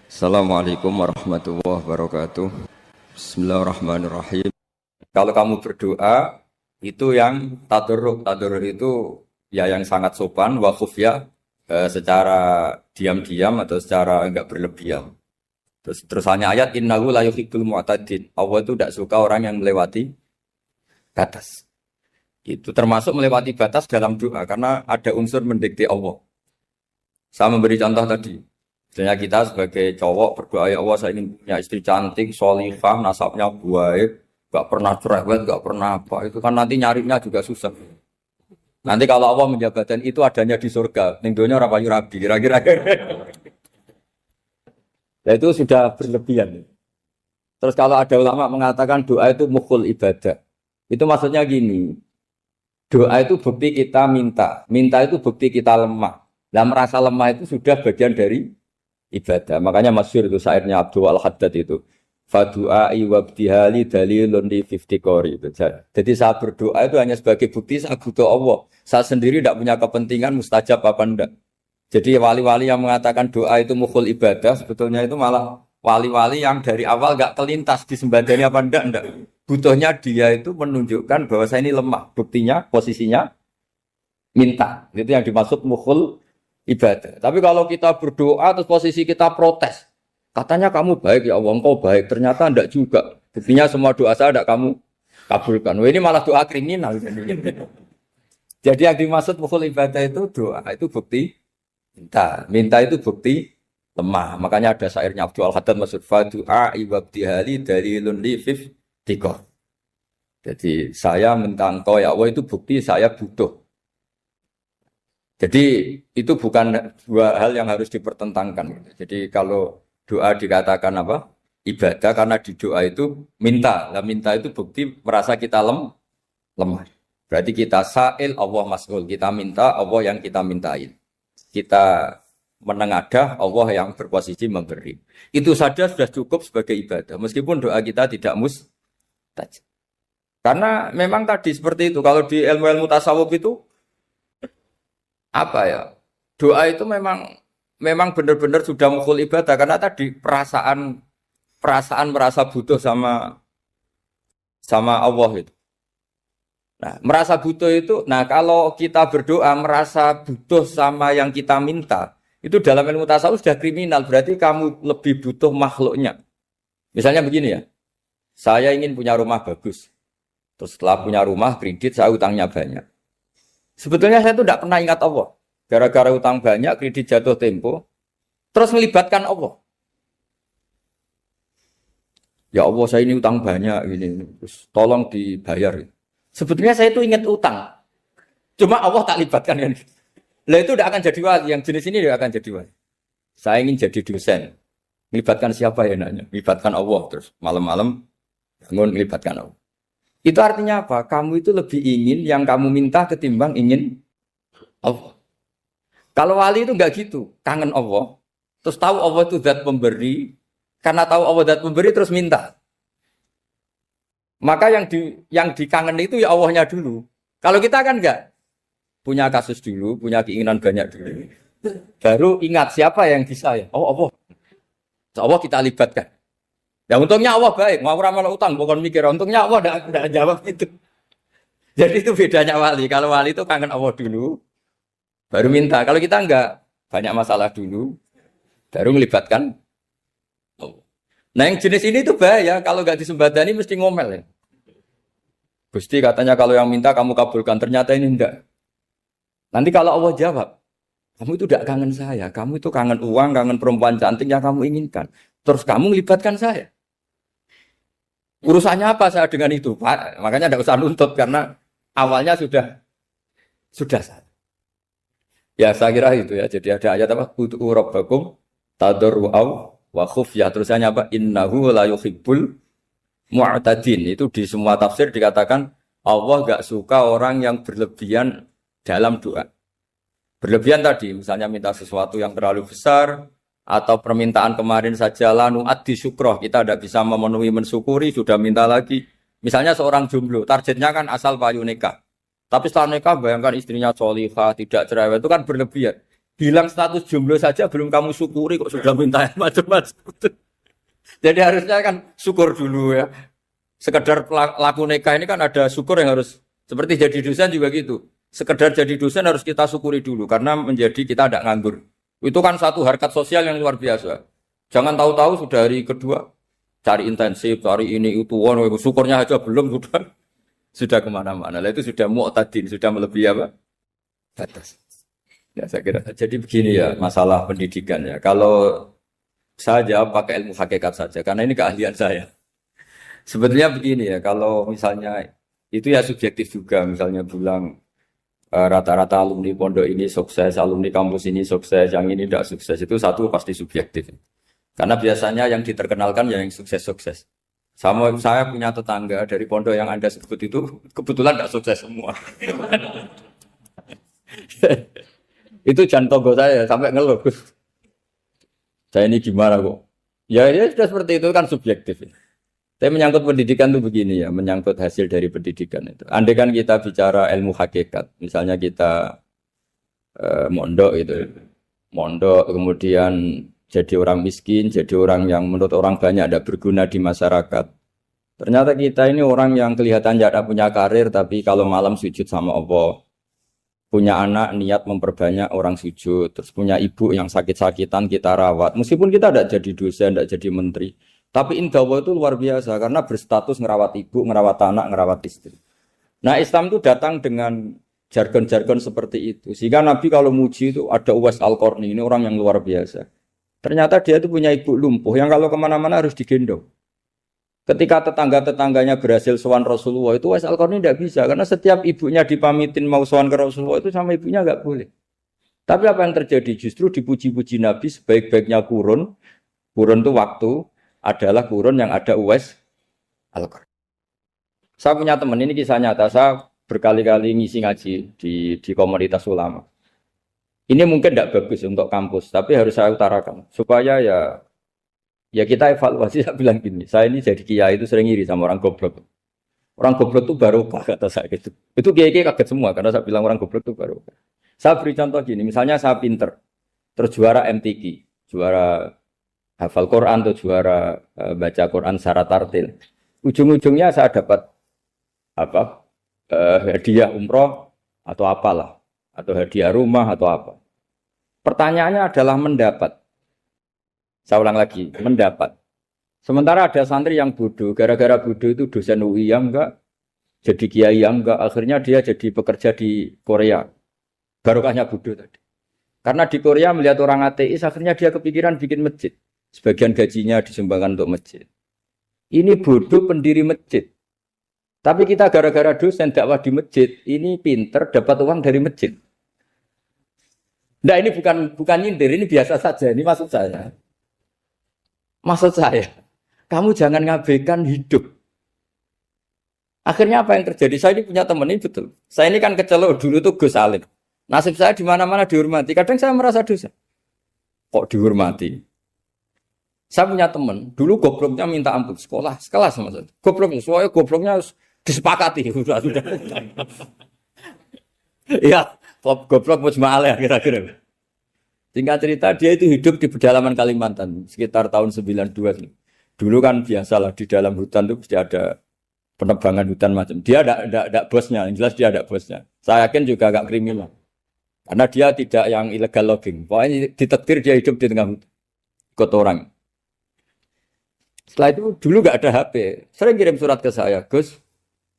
Assalamualaikum warahmatullahi wabarakatuh. Bismillahirrahmanirrahim. Kalau kamu berdoa itu yang tadarruk, tadarruk itu ya yang sangat sopan, wakuf ya secara diam-diam atau secara enggak berlebihan. Terus hanya ayat innahu la yuhibbul mu'tadin. Allah itu tidak suka orang yang melewati batas. Itu termasuk melewati batas dalam doa karena ada unsur mendikte Allah. Saya memberi contoh tadi. Misalnya kita sebagai cowok berdoa, ya Allah saya ingin punya istri cantik, sholihah, nasabnya baik, gak pernah cerewet, gak pernah apa. Itu kan nanti nyarinya juga susah. Nanti kalau Allah menjabatkan itu adanya di surga, ning donya ora payu rabi, kira-kira. Nah itu sudah berlebihan. Terus kalau ada ulama mengatakan doa itu mukhul ibadah, itu maksudnya gini, doa itu bukti kita minta, minta itu bukti kita lemah. Dan merasa lemah itu sudah bagian dari ibadah. Makanya masyhur itu syairnya Abdul Al-Haddad itu. Fadu'ai wabdihali dalilun li fiftikori itu. Jadi saat berdoa itu hanya sebagai bukti saya butuh Allah. Saya sendiri tidak punya kepentingan mustajab apa enggak. Jadi wali-wali yang mengatakan doa itu mukhul ibadah sebetulnya itu malah wali-wali yang dari awal enggak kelintas disembadani apa enggak. Butuhnya dia itu menunjukkan bahwa saya ini lemah. Buktinya posisinya minta. Itu yang dimaksud mukhul ibadah. Tapi kalau kita berdoa terus posisi kita protes, katanya kamu baik ya Allah, engkau baik, ternyata enggak juga. Buktinya semua doa saya enggak kamu kabulkan. Wah, ini malah doa kriminal. Jadi yang dimaksud mukhul ibadah itu doa itu bukti minta. Minta itu bukti lemah. Makanya ada syairnya Abdul Al-Haddad maksud fadu'a ibabdihali dalilun li fiftikor. Jadi saya minta engkau ya Allah itu bukti saya butuh. Jadi itu bukan dua hal yang harus dipertentangkan. Jadi kalau doa dikatakan apa? Ibadah karena di doa itu minta. Nah, minta itu bukti merasa kita lemah. Berarti kita sa'il Allah mas'ul. Kita minta Allah yang kita mintain. Kita menengadah Allah yang berposisi memberi. Itu saja sudah cukup sebagai ibadah. Meskipun doa kita tidak mustajab. Karena memang tadi seperti itu. Kalau di ilmu-ilmu tasawuf itu apa ya? Doa itu memang benar-benar sudah mukhul ibadah karena tadi perasaan merasa butuh sama Allah itu. Nah, merasa butuh itu, nah kalau kita berdoa merasa butuh sama yang kita minta, itu dalam ilmu tasawuf sudah kriminal, berarti kamu lebih butuh makhluknya. Misalnya begini ya, saya ingin punya rumah bagus, terus setelah punya rumah kredit saya utangnya banyak. Sebetulnya saya itu tidak pernah ingat Allah. Gara-gara utang banyak, kredit jatuh tempo, terus melibatkan Allah. Ya Allah, saya ini utang banyak, ini, terus tolong dibayar. Sebetulnya saya itu ingat utang, cuma Allah tak libatkan kan. Lah itu tidak akan jadi wali, yang jenis ini tidak akan jadi wali. Saya ingin jadi dosen, melibatkan siapa ya nanya? Melibatkan Allah, terus malam-malam bangun melibatkan Allah. Itu artinya apa? Kamu itu lebih ingin yang kamu minta ketimbang ingin Allah. Kalau wali itu enggak gitu, kangen Allah. Terus tahu Allah itu zat pemberi, karena tahu Allah zat pemberi terus minta. Maka yang dikangen itu ya Allahnya dulu. Kalau kita kan enggak punya kasus dulu, punya keinginan banyak dulu. Baru ingat siapa yang bisa ya? Oh Allah. Allah kita libatkan. Ya untungnya Allah baik, mau ramal utang, bukan mikir. Untungnya Allah tidak jawab itu. Jadi itu bedanya wali. Kalau wali itu kangen Allah dulu, baru minta. Kalau kita enggak, banyak masalah dulu, baru melibatkan Allah. Nah yang jenis ini tuh bahaya. Kalau enggak disembadani mesti ngomel ya. Gusti katanya kalau yang minta kamu kabulkan, ternyata ini enggak. Nanti kalau Allah jawab, kamu itu tidak kangen saya, kamu itu kangen uang, kangen perempuan cantik yang kamu inginkan. Terus kamu melibatkan saya. Urusannya apa saya dengan itu, Pak? Makanya tidak usah nuntut karena awalnya sudah salah. Ya saya kira itu ya. Jadi ada ayat apa? Ud'u rabbakum tadarru'aw wa khufyah. Terusannya apa? Innahu la yuhibbul mu'tadin. Itu di semua tafsir dikatakan Allah enggak suka orang yang berlebihan dalam doa. Berlebihan tadi, misalnya minta sesuatu yang terlalu besar, atau permintaan kemarin saja lanu addi syukroh, kita tidak bisa memenuhi mensyukuri, sudah minta lagi. Misalnya seorang jomblo, targetnya kan asal payu nikah. Tapi setelah nikah bayangkan istrinya sholihah, tidak cerewet, itu kan berlebihan. Hilang status jomblo saja belum kamu syukuri kok sudah minta yang macam-macam. Jadi harusnya kan syukur dulu ya. Sekedar laku nikah ini kan ada syukur yang harus seperti jadi dosen juga gitu. Sekedar jadi dosen harus kita syukuri dulu karena menjadi kita tidak nganggur. Itu kan satu harkat sosial yang luar biasa. Jangan tahu-tahu sudah hari kedua cari intensif, cari ini itu, syukurnya aja belum sudah kemana-mana. Lah itu sudah mu'tadin, sudah melebihi apa? Batas. Ya saya kira. Jadi begini ya masalah pendidikan ya. Kalau saya jawab pakai ilmu hakikat saja karena ini keahlian saya. Sebetulnya begini ya, kalau misalnya itu ya subjektif juga, misalnya bilang rata-rata alumni pondok ini sukses, alumni kampus ini sukses, yang ini tidak sukses, itu satu pasti subjektif. Karena biasanya yang diterkenalkan yang sukses-sukses. Sama saya punya tetangga dari pondok yang Anda sebut itu kebetulan tidak sukses semua. Itu jantung saya sampai ngeluh. Saya ini gimana kok? Ya sudah seperti itu kan subjektif. Tapi menyangkut pendidikan itu begini ya, menyangkut hasil dari pendidikan itu. Andai kan kita bicara ilmu hakikat, misalnya kita mondok itu, mondok kemudian jadi orang miskin, jadi orang yang menurut orang banyak tidak berguna di masyarakat. Ternyata kita ini orang yang kelihatan tidak punya karir, tapi kalau malam sujud sama Allah. Punya anak niat memperbanyak orang sujud, terus punya ibu yang sakit-sakitan kita rawat. Meskipun kita tidak jadi dosen, tidak jadi menteri. Tapi indah Allah itu luar biasa karena berstatus ngerawat ibu, ngerawat anak, ngerawat istri. Nah Islam itu datang dengan jargon-jargon seperti itu. Sehingga Nabi kalau muji itu ada Uwais Al-Qarni, ini orang yang luar biasa. Ternyata dia itu punya ibu lumpuh yang kalau kemana-mana harus digendong. Ketika tetangga-tetangganya berhasil sowan Rasulullah itu Uwais Al-Qarni tidak bisa. Karena setiap ibunya dipamitin mau sowan ke Rasulullah itu sama ibunya nggak boleh. Tapi apa yang terjadi? Justru dipuji-puji Nabi sebaik-baiknya kurun. Kurun itu waktu adalah kurun yang ada Uwais Al-Qarni. Saya punya teman, ini kisah nyata. Saya berkali-kali ngisi ngaji di komunitas ulama. Ini mungkin tidak bagus untuk kampus, tapi harus saya utarakan. Supaya ya kita evaluasi, saya bilang gini, saya ini jadi kiai itu sering iri sama orang goblok. Orang goblok itu barokah kata saya gitu. Itu kiai kaget semua karena saya bilang orang goblok itu barokah. Saya beri contoh gini, misalnya saya pinter, terus juara MTQ, juara hafal Quran atau juara baca Quran secara tartil. Ujung-ujungnya saya dapat hadiah umroh atau apalah, atau hadiah rumah atau apa. Pertanyaannya adalah mendapat. Saya ulang lagi, mendapat. Sementara ada santri yang bodoh, gara-gara bodoh itu dosen UI yang enggak, jadi kiai yang enggak, akhirnya dia jadi pekerja di Korea. Barokahnya bodoh tadi. Karena di Korea melihat orang ateis, akhirnya dia kepikiran bikin masjid. Sebagian gajinya disumbangkan untuk masjid. Ini bodoh pendiri masjid. Tapi kita gara-gara dosen dakwah di masjid, ini pinter dapat uang dari masjid. Nah ini bukan nyindir, ini biasa saja, ini maksud saya. Maksud saya, kamu jangan ngabaikan hidup. Akhirnya apa yang terjadi? Saya ini punya teman ini betul. Saya ini kan kecelok dulu tuh Gus Alim. Nasib saya di mana-mana dihormati. Kadang saya merasa dosa. Kok dihormati? Saya punya teman, dulu gobloknya minta ampun sekolah, sekelas maksud. Gobloknya, soalnya gobloknya harus disepakati. Sudah. Iya, goblok mujma'al ya kira-kira. Singkat cerita dia itu hidup di pedalaman Kalimantan sekitar tahun 92. Dulu kan biasalah di dalam hutan itu pasti ada penebangan hutan macam. Dia ada bosnya, yang jelas dia ada bosnya. Saya yakin juga agak kriminal. Karena dia tidak yang illegal logging. Pokoknya ditakdir dia hidup di tengah hutan. Ikut orang. Setelah itu dulu nggak ada HP. Sering kirim surat ke saya, Gus,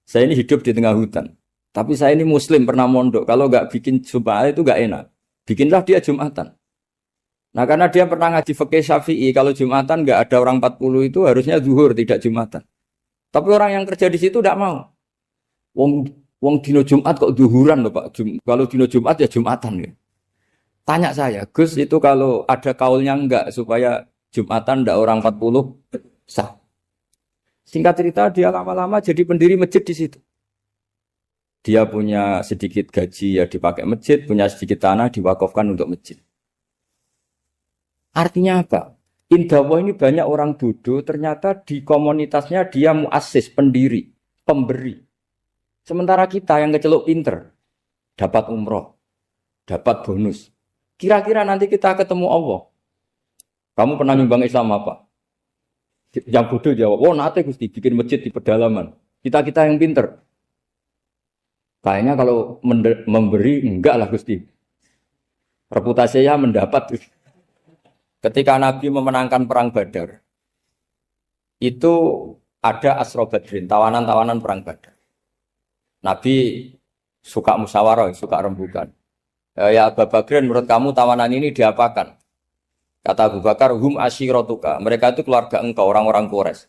saya ini hidup di tengah hutan. Tapi saya ini muslim pernah mondok. Kalau nggak bikin Jumat itu nggak enak. Bikinlah dia Jumatan. Nah karena dia pernah ngaji fikih Syafi'i, kalau Jumatan nggak ada orang 40 itu harusnya zuhur tidak Jumatan. Tapi orang yang kerja di situ tidak mau. Wong dino Jumat kok zuhuran loh Pak. Kalau dino Jumat ya Jumatan ya. Tanya saya, Gus itu kalau ada kaulnya enggak supaya Jumatan ndak orang 40 sah. Singkat cerita dia lama-lama jadi pendiri masjid di situ. Dia punya sedikit gaji ya dipakai masjid, punya sedikit tanah diwakafkan untuk masjid. Artinya apa? Indah Allah ini banyak orang bodoh, ternyata di komunitasnya dia muassis, pendiri, pemberi. Sementara kita yang kecelok pinter, dapat umroh, dapat bonus. Kira-kira nanti kita ketemu Allah. Kamu pernah nyumbang Islam apa? Yang bodoh jawab, oh nate Gusti bikin masjid di pedalaman. Kita yang pinter. Kayaknya kalau memberi enggak lah Gusti. Reputasinya mendapat. Ketika Nabi memenangkan perang Badar, itu ada Asra Badrin, tawanan-tawanan perang Badar. Nabi suka musyawarah, suka rembukan. Ya Abu Bakrin, menurut kamu tawanan ini diapakan? Kata Abu Bakar, hum asyiratuka. Mereka itu keluarga engkau, orang-orang Quraisy.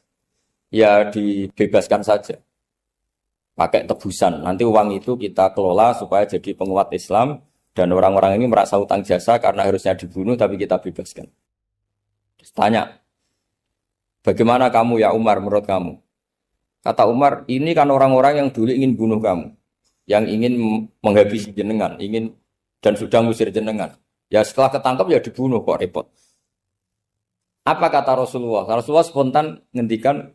Ya dibebaskan saja. Pakai tebusan. Nanti uang itu kita kelola supaya jadi penguat Islam. Dan orang-orang ini merasa utang jasa karena harusnya dibunuh, tapi kita bebaskan. Terus tanya, bagaimana kamu ya Umar menurut kamu? Kata Umar, ini kan orang-orang yang dulu ingin bunuh kamu. Yang ingin menghabisi jenengan, ingin dan sudah ngusir jenengan. Ya setelah ketangkap ya dibunuh, kok repot. Apa kata Rasulullah? Rasulullah spontan ngendikan,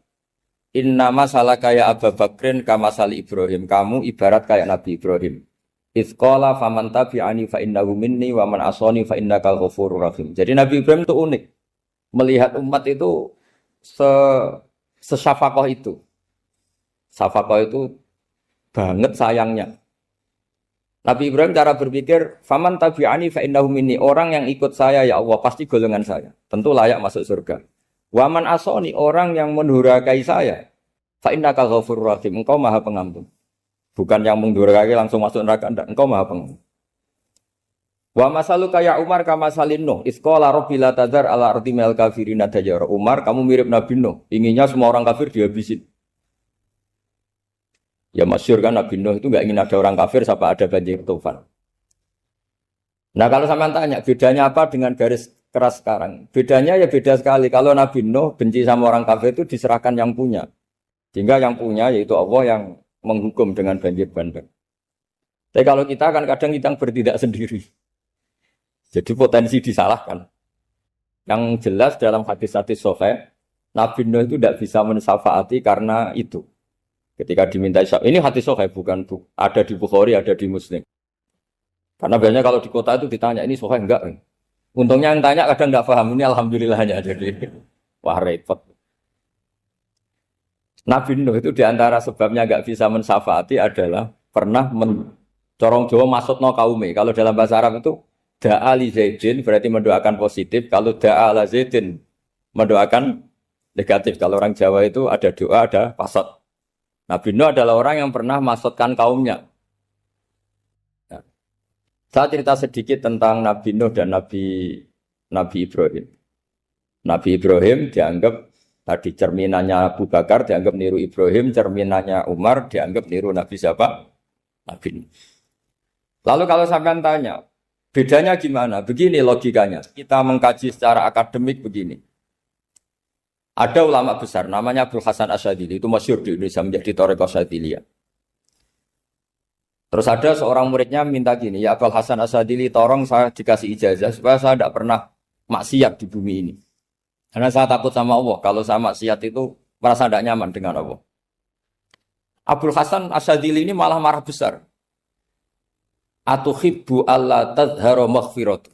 innama salaka ya Abu Bakrin kama sali Ibrahim. Kamu ibarat kayak Nabi Ibrahim. Izqala faman tabi'ani fa innahu minni wa man asani fa innakal ghafurur rahim. Jadi Nabi Ibrahim itu unik. Melihat umat itu sesyafakoh itu. Syafakoh itu banget sayangnya. Nabi Ibrahim cara berpikir, faman tabi'ani fa innahu minni, orang yang ikut saya ya Allah pasti golongan saya, tentu layak masuk surga. Waman asoni, orang yang mendurhakai saya, fa innaka ghafurur rahim, engkau Maha Pengampun. Bukan yang mendurhakai langsung masuk neraka, enggak, engkau Maha Pengampun. Wa masaluka ya Umar kama salin Nuh, isqala rabbi la tadzar ala ardi minal kafirina dajjara. Umar, kamu mirip Nabi Nuh, inginnya semua orang kafir dihabisin. Ya masyhur kan Nabi Nuh itu enggak ingin ada orang kafir sampai ada banjir tufan. Nah kalau sampean tanya bedanya apa dengan garis keras sekarang? Bedanya ya beda sekali. Kalau Nabi Nuh benci sama orang kafir itu diserahkan yang punya. Sehingga yang punya yaitu Allah yang menghukum dengan banjir bandang. Tapi kalau kita kan kadang kita bertindak sendiri. Jadi potensi disalahkan. Yang jelas dalam hadis-hadis sahih, Nabi Nuh itu tidak bisa mensyafaati karena itu. Ketika diminta syafaat, ini hadis sahih bukan ada di Bukhari, ada di Muslim. Karena biasanya kalau di kota itu ditanya ini sahih enggak? Untungnya yang tanya kadang enggak paham, ini alhamdulillahnya jadi wah repot. Nabi Nuh itu diantara sebabnya enggak bisa mensyafaati adalah pernah corong Jawa maksudno kaume. Kalau dalam bahasa Arab itu da'a li Zaidin berarti mendoakan positif, kalau da'a la Zaidin mendoakan negatif. Kalau orang Jawa itu ada doa, ada pasot. Nabi Nuh adalah orang yang pernah maksudkan kaumnya. Nah, saya cerita sedikit tentang Nabi Nuh dan Nabi Ibrahim. Nabi Ibrahim dianggap tadi cerminannya Abu Bakar, dianggap niru Ibrahim, cerminannya Umar, dianggap niru Nabi siapa? Nabi Nuh. Lalu kalau sampean tanya, bedanya gimana? Begini logikanya. Kita mengkaji secara akademik begini. Ada ulama besar, namanya Abdul Hasan Asyadzili, itu masyhur di Indonesia menjadi Thariqah Asyadziliyah. Terus ada seorang muridnya minta gini, ya Abdul Hasan Asyadzili, tolong saya dikasih ijazah supaya saya tidak pernah maksiat di bumi ini. Karena saya takut sama Allah, kalau saya maksiat itu merasa tidak nyaman dengan Allah. Abdul Hasan Asyadzili ini malah marah besar. Atuhibbu alla tadhharu maghfiratu.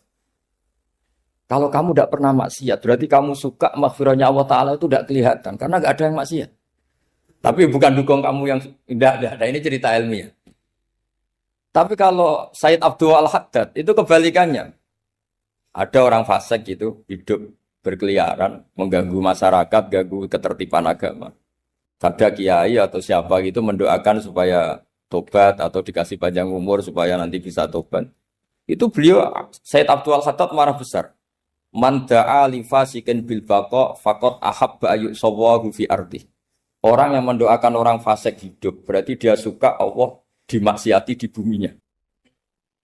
Kalau kamu tidak pernah maksiat, berarti kamu suka maghfirahnya Allah Ta'ala itu tidak kelihatan. Karena tidak ada yang maksiat. Tapi bukan dukung kamu yang tidak. Ini cerita ilmiah. Tapi kalau Said Abdul Al-Haddad, itu kebalikannya. Ada orang fasik gitu, hidup berkeliaran, mengganggu masyarakat, ganggu ketertiban agama. Ada kiai atau siapa gitu mendoakan supaya tobat atau dikasih panjang umur supaya nanti bisa tobat. Itu beliau, Said Abdul Al-Haddad marah besar. Man da'a li fasikin bil baqa faqad ahabba ayu sawahu fi ardi. Orang yang mendoakan orang fasik hidup berarti dia suka Allah dimaksiati di buminya.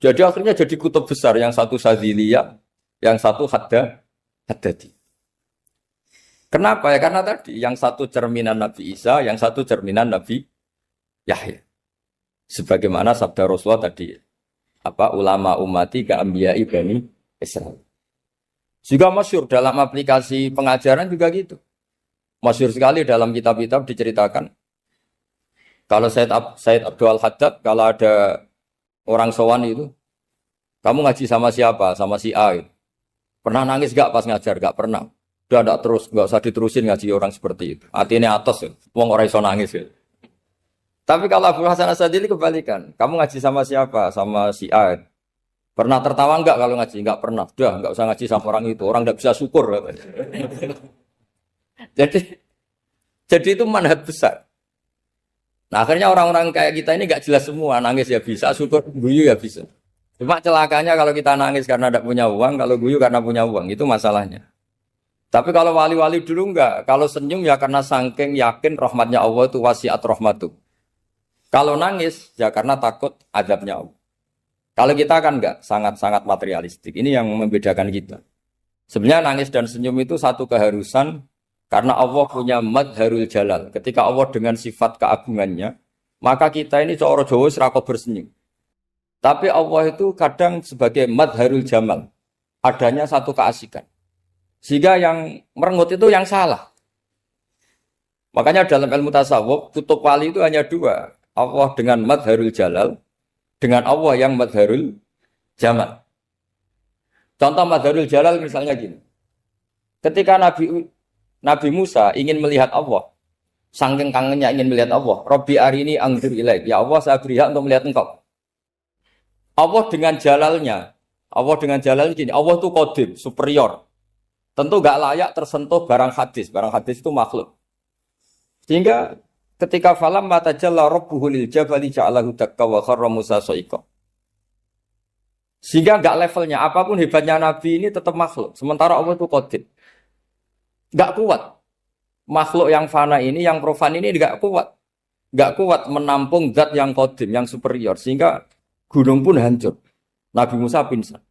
Jadi akhirnya jadi kutub besar, yang satu Sadziliyah, yang satu Haddadi. Kenapa ya? Karena tadi yang satu cerminan Nabi Isa, yang satu cerminan Nabi Yahya. Sebagaimana sabda Rasulullah tadi, ulama ummati ka anbiya'i bani Israil. Juga masyhur dalam aplikasi pengajaran juga gitu. Masyhur sekali dalam kitab-kitab diceritakan. Kalau Said Abdul Haddad, kalau ada orang sowan itu, Kamu ngaji sama siapa? Sama si A. Gitu. Pernah nangis gak pas ngajar? Gak pernah. Udah gak terus, gak usah diterusin ngaji orang seperti itu. Hatinya atas ya. Wong orang iso nangis ya. Tapi kalau Abu Hasan Asadili kebalikan. Kamu ngaji sama siapa? Sama si A. Pernah tertawa enggak kalau ngaji? Enggak pernah. Udah, enggak usah ngaji sama orang itu. Orang enggak bisa syukur. jadi itu manhaj besar. Nah, akhirnya orang-orang kayak kita ini enggak jelas semua. Nangis ya bisa, syukur, guyu ya bisa. Cuma celakanya kalau kita nangis karena tidak punya uang, kalau guyu karena punya uang, itu masalahnya. Tapi kalau wali-wali dulu enggak. Kalau senyum ya karena saking yakin rahmatnya Allah itu wasiat rahmatu. Kalau nangis ya karena takut azabnya Allah. Kalau kita kan enggak, sangat-sangat materialistik. Ini yang membedakan kita. Sebenarnya nangis dan senyum itu satu keharusan karena Allah punya madharul jalal. Ketika Allah dengan sifat keagungannya, maka kita ini seorang Jawa serako bersenyum. Tapi Allah itu kadang sebagai madharul jamal. Adanya satu keasikan. Sehingga yang merengut itu yang salah. Makanya dalam ilmu tasawuf, kutub wali itu hanya dua. Allah dengan madharul jalal, dengan Allah yang madharul jamal. Contoh madharul jalal misalnya gini. Ketika Nabi Musa ingin melihat Allah, saking kangennya ingin melihat Allah, Rabbi arini anzur ilaik, ya Allah saya beri hak untuk melihat engkau. Allah dengan jalalnya gini, Allah itu qadim, superior. Tentu gak layak tersentuh barang hadis itu makhluk. Sehingga ketika falam matajalla rabbuhu lil jabali ja'alahu dakka wa kharra Musa sa'iqa. Sehingga enggak levelnya, apapun hebatnya Nabi ini tetap makhluk. Sementara Allah itu qadim. Enggak kuat. Makhluk yang fana ini, yang profan ini enggak kuat. Enggak kuat menampung zat yang qadim, yang superior. Sehingga gunung pun hancur. Nabi Musa pingsan.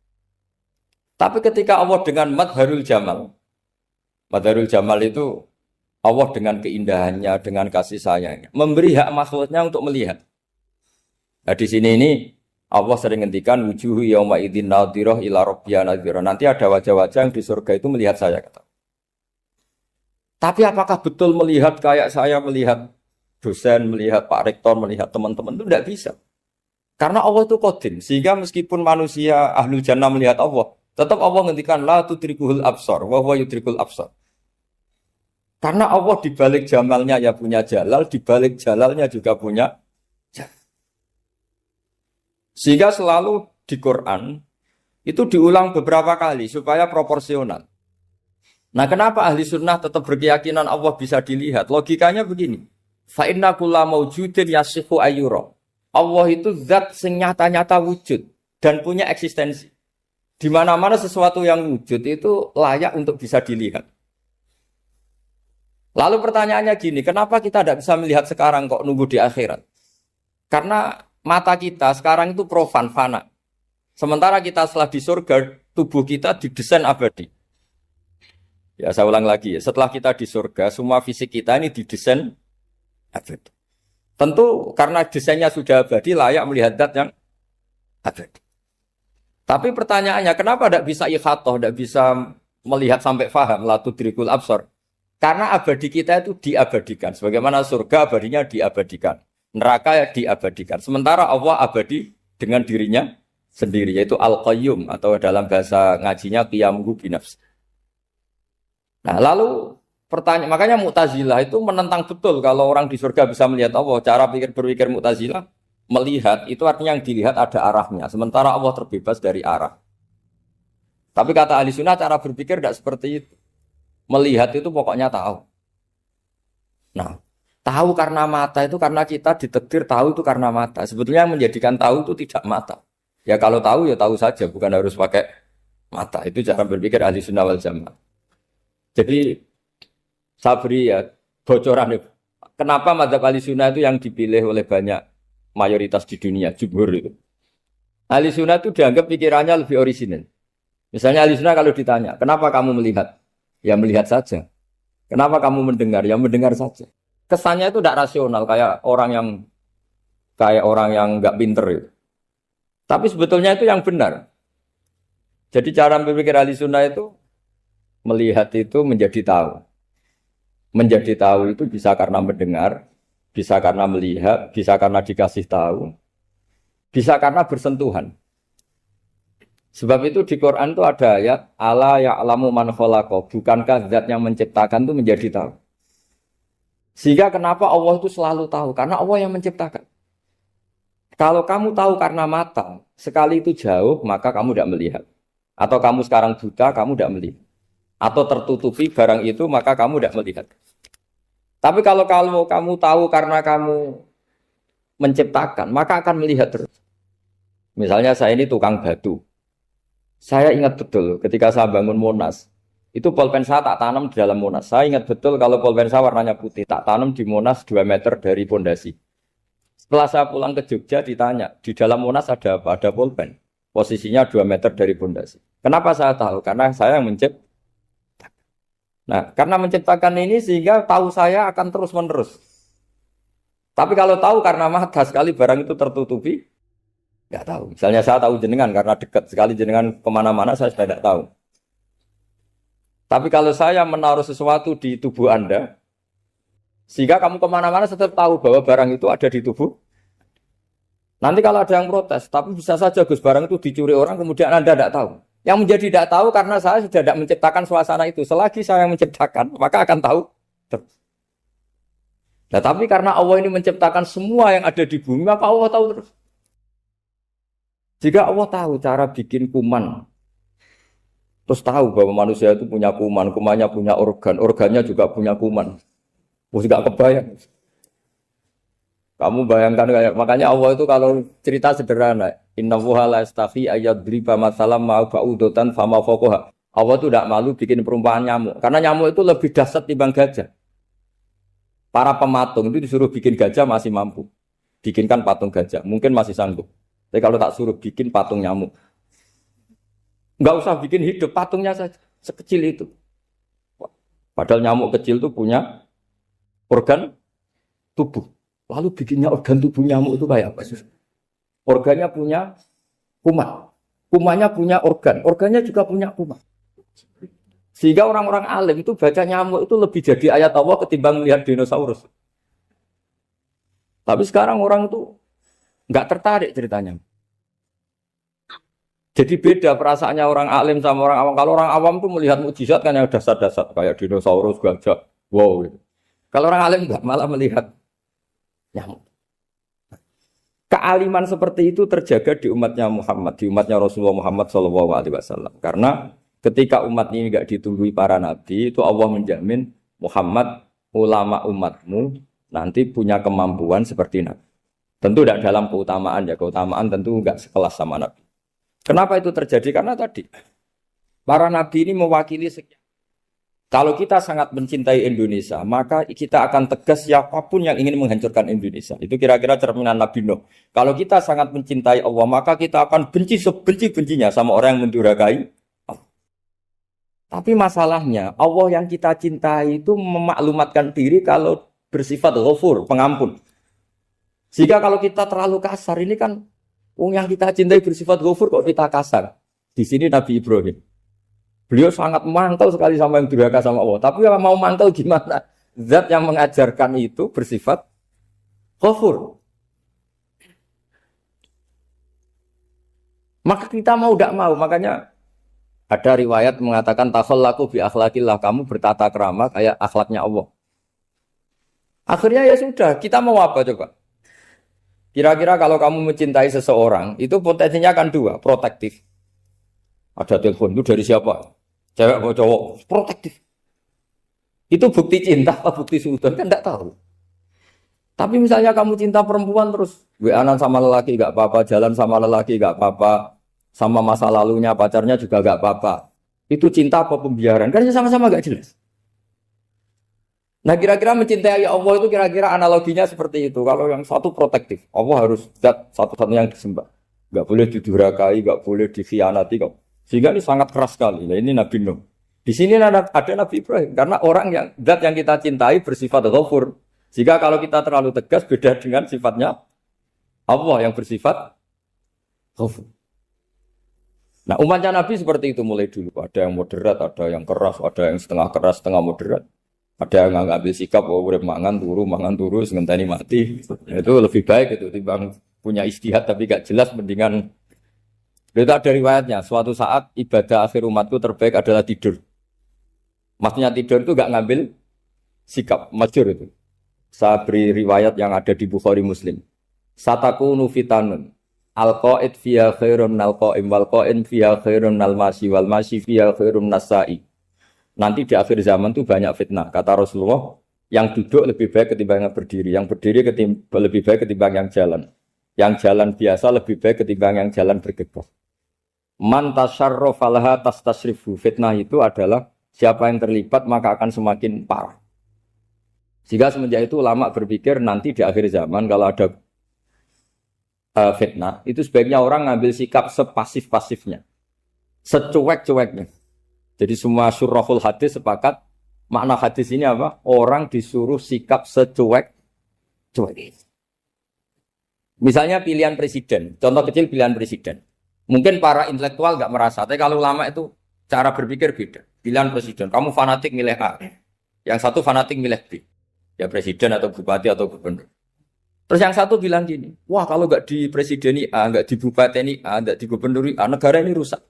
Tapi ketika Allah dengan madharul jamal itu Allah dengan keindahannya, dengan kasih sayangnya, memberi hak makhluknya untuk melihat. Nah di sini ini Allah sering ngendikan wujuhu yauma idzin nadhirah ila rabbiha nadhirah. Nanti ada wajah-wajah yang di surga itu melihat saya kata. Tapi apakah betul melihat kayak saya melihat dosen, melihat Pak Rektor, melihat teman-teman itu tidak bisa. Karena Allah itu qadim, sehingga meskipun manusia ahlul jannah melihat Allah, tetap Allah ngendikan la tudrikuhul absar wa huwa yudrikul absar. Karena Allah di balik jamalnya ya punya jalal, di balik jalalnya juga punya jalal. Sehingga selalu di Quran itu diulang beberapa kali supaya proporsional. Nah, kenapa ahli sunnah tetap berkeyakinan Allah bisa dilihat? Logikanya begini. Fa inna kulla maujudin yasihu ayyura. Allah itu zat sing nyata-nyata wujud dan punya eksistensi. Di mana-mana sesuatu yang wujud itu layak untuk bisa dilihat. Lalu pertanyaannya gini, kenapa kita tidak bisa melihat sekarang kok nunggu di akhirat? Karena mata kita sekarang itu profan, fana. Sementara kita setelah di surga, tubuh kita didesain abadi. Ya saya ulang lagi ya, setelah kita di surga, semua fisik kita ini didesain abadi. Tentu karena desainnya sudah abadi, layak melihat zat yang abadi. Tapi pertanyaannya, kenapa tidak bisa ikhatoh, tidak bisa melihat sampai faham, la tudrikul absar? Karena abadi kita itu diabadikan. Sebagaimana surga abadinya diabadikan. Neraka ya diabadikan. Sementara Allah abadi dengan dirinya sendiri, yaitu Al-Qayyum, atau dalam bahasa ngajinya Qiyamuhu binafsi. Nah lalu pertanyaan, makanya Mu'tazilah itu menentang betul kalau orang di surga bisa melihat Allah. Cara berpikir Mu'tazilah, melihat itu artinya yang dilihat ada arahnya, sementara Allah terbebas dari arah. Tapi kata ahli sunnah cara berpikir tidak seperti itu. Melihat itu pokoknya tahu. Nah, tahu karena mata itu karena kita ditakdir tahu itu karena mata. Sebetulnya yang menjadikan tahu itu tidak mata. Ya kalau tahu ya tahu saja, bukan harus pakai mata. Itu cara berpikir ahli sunnah wal jamaah. Jadi saya beri ya bocoran. Kenapa mazhab ahli sunnah itu yang dipilih oleh banyak mayoritas di dunia, jumhur itu. Ahli sunnah itu dianggap pikirannya lebih orisinal. Misalnya ahli sunnah kalau ditanya, kenapa kamu melihat? Ya melihat saja. Kenapa kamu mendengar? Ya mendengar saja. Kesannya itu tidak rasional, kayak orang yang nggak pinter itu. Tapi sebetulnya itu yang benar. Jadi cara berpikir ahli sunnah itu, melihat itu menjadi tahu. Menjadi tahu itu bisa karena mendengar, bisa karena melihat, bisa karena dikasih tahu, bisa karena bersentuhan. Sebab itu di Quran itu ada ayat ala ya'lamu man khalaqa, bukankah zat yang menciptakan itu menjadi tahu. Sehingga kenapa Allah itu selalu tahu? Karena Allah yang menciptakan. Kalau kamu tahu karena mata, sekali itu jauh, maka kamu tidak melihat. Atau kamu sekarang buta, kamu tidak melihat. Atau tertutupi barang itu, maka kamu tidak melihat. Tapi kalau kamu tahu karena kamu menciptakan, maka akan melihat terus. Misalnya saya ini tukang batu. Saya ingat betul ketika saya bangun Monas, itu pulpen saya tak tanam di dalam Monas. Saya ingat betul kalau pulpen saya warnanya putih, tak tanam di Monas 2 meter dari pondasi. Setelah saya pulang ke Jogja ditanya, di dalam Monas ada apa? Ada pulpen. Posisinya 2 meter dari pondasi. Kenapa saya tahu? Karena saya yang menciptakan. Nah, karena menciptakan ini sehingga tahu saya akan terus-menerus. Tapi kalau tahu karena mata sekali barang itu tertutupi, nggak tahu. Misalnya saya tahu jenengan karena dekat sekali jenengan kemana-mana saya sudah tidak tahu. Tapi kalau saya menaruh sesuatu di tubuh Anda, sehingga kamu kemana-mana tetap tahu bahwa barang itu ada di tubuh. Nanti kalau ada yang protes, tapi bisa saja Gus barang itu dicuri orang kemudian Anda tidak tahu. Yang menjadi tidak tahu karena saya sudah tidak menciptakan suasana itu. Selagi saya yang menciptakan, maka akan tahu terus. Nah, tapi karena Allah ini menciptakan semua yang ada di bumi, maka Allah tahu terus. Jika Allah tahu cara bikin kuman, terus tahu bahwa manusia itu punya kuman, kumannya punya organ, organnya juga punya kuman. Terus gak kebayang. Kamu bayangkan kayak, makanya Allah itu kalau cerita sederhana, innallaha la yastahi ayyadriba mathalam ma ba'udatan fama fawqaha. Allah itu tidak malu bikin perumpamaan nyamuk, karena nyamuk itu lebih dahsyat timbang gajah. Para pematung itu disuruh bikin gajah masih mampu. Bikinkan patung gajah, mungkin masih sanggup. Tapi kalau tak suruh bikin patung nyamuk, nggak usah bikin hidup, patungnya saja sekecil itu. Padahal nyamuk kecil itu punya organ tubuh. Lalu bikinnya organ tubuh nyamuk itu kayak apa sih? Organnya punya kuman, kumannya punya organ, organnya juga punya kuman. Sehingga orang-orang alim itu baca nyamuk itu lebih jadi ayat Allah ketimbang melihat dinosaurus. Tapi sekarang orang itu nggak tertarik ceritanya. Jadi beda perasaannya orang alim sama orang awam. Kalau orang awam tuh melihat mukjizat kan yang dasar-dasar kayak dinosaurus, gajah, wow gitu. Kalau orang alim nggak, malah melihat nyamuk. Kealiman seperti itu terjaga di umatnya Muhammad, di umatnya Rasulullah Muhammad SAW. Karena ketika umat ini nggak ditunggui para nabi, itu Allah menjamin Muhammad, ulama umatmu nanti punya kemampuan seperti nabi. Tentu tidak dalam keutamaan ya, keutamaan tentu enggak sekelas sama Nabi. Kenapa itu terjadi? Karena tadi para Nabi ini mewakili sekian. Kalau kita sangat mencintai Indonesia, maka kita akan tegas siapapun yang ingin menghancurkan Indonesia. Itu kira-kira cerminan Nabi Nuh. Kalau kita sangat mencintai Allah, maka kita akan benci sebenci-bencinya sama orang yang mendurhakai Allah. Tapi masalahnya, Allah yang kita cintai itu memaklumatkan diri kalau bersifat ghafur, pengampun. Jika kalau kita terlalu kasar, ini kan yang kita cintai bersifat ghafur kok kita kasar. Di sini Nabi Ibrahim. Beliau sangat mantau sekali sama yang durhaka sama Allah. Tapi mau mantau gimana? Zat yang mengajarkan itu bersifat ghafur. Maka kita mau tidak mau. Makanya ada riwayat mengatakan takhallaku bi akhlaqillah, kamu bertata krama kayak akhlaknya Allah. Akhirnya ya sudah, kita mau apa coba? Kira-kira kalau kamu mencintai seseorang, itu potensinya kan dua, protektif. Ada telepon, itu dari siapa? Cewek atau cowok? Protektif. Itu bukti cinta apa bukti suudon? Kan tidak tahu. Tapi misalnya kamu cinta perempuan terus, WA-an sama lelaki gak apa-apa, jalan sama lelaki gak apa-apa, sama masa lalunya pacarnya juga gak apa-apa. Itu cinta apa pembiaran? Kan sama-sama gak jelas. Nah kira-kira mencintai Allah itu kira-kira analoginya seperti itu. Kalau yang satu protektif, Allah harus zat satu-satunya yang disembah. Gak boleh didurhakai, gak boleh dikhianati. Sehingga ini sangat keras sekali. Nah, ini Nabi Nuh. Di sini ada Nabi Ibrahim. Karena orang yang zat yang kita cintai bersifat ghafur. Sehingga kalau kita terlalu tegas beda dengan sifatnya Allah yang bersifat ghafur. Nah umatnya Nabi seperti itu mulai dulu. Ada yang moderat, ada yang keras, ada yang setengah keras, setengah moderat. Ada yang ngambil sikap, oh udah mangan turu, ngenteni mati. Itu lebih baik itu timbang punya istihad tapi gak jelas, mendingan Itu ada riwayatnya, suatu saat ibadah akhir umatku terbaik adalah tidur. Maksudnya tidur itu gak ngambil sikap, masyhur itu. Saya beri riwayat yang ada di Bukhari Muslim. Satakunu fitanun. Al-qa'id fiha khairun nal qa'im wal qa'in fiha khairun nal masyi wal masyi fiha khairun nasai. Nanti di akhir zaman itu banyak fitnah. Kata Rasulullah, yang duduk lebih baik ketimbang yang berdiri. Yang berdiri lebih baik ketimbang yang jalan. Yang jalan biasa lebih baik ketimbang yang jalan bergegas. Man tasyarrafa laha tastasrifu. Fitnah itu adalah siapa yang terlibat maka akan semakin parah. Jika semenjak itu ulama berpikir nanti di akhir zaman kalau ada fitnah, itu sebaiknya orang ngambil sikap sepasif-pasifnya, secuek-cueknya. Jadi semua syurahul hadis sepakat makna hadis ini apa? Orang disuruh sikap secuek-cuek. Misalnya pilihan presiden, contoh kecil pilihan presiden. Mungkin para intelektual nggak merasa, tapi kalau ulama itu cara berpikir beda. Pilihan presiden, kamu fanatik milih A, yang satu fanatik milih B. Ya presiden atau bupati atau gubernur. Terus yang satu bilang gini, wah kalau nggak di presiden A, nggak di bupati A, nggak di gubernur A, negara ini rusak.